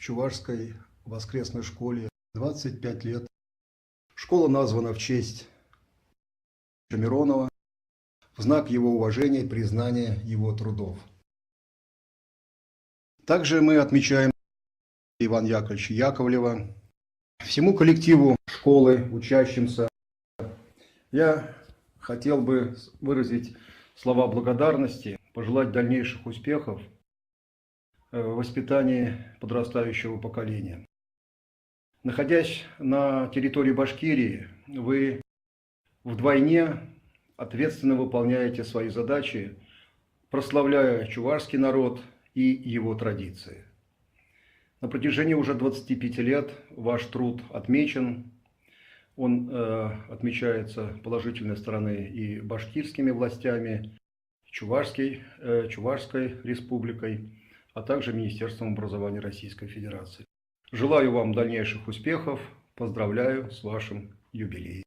Чувашской воскресной школе 25 лет. Школа названа в честь Миронова, в знак его уважения и признания его трудов. Также мы отмечаем Ивана Яковлевича Яковлева. Всему коллективу школы, учащимся, я хотел бы выразить слова благодарности, пожелать дальнейших успехов в воспитании подрастающего поколения. Находясь на территории Башкирии, вы вдвойне ответственно выполняете свои задачи, прославляя чувашский народ и его традиции. На протяжении уже 25 лет ваш труд отмечен. Он отмечается положительной стороной и башкирскими властями, Чувашской республикой, а также Министерством образования Российской Федерации. Желаю вам дальнейших успехов, поздравляю с вашим юбилеем.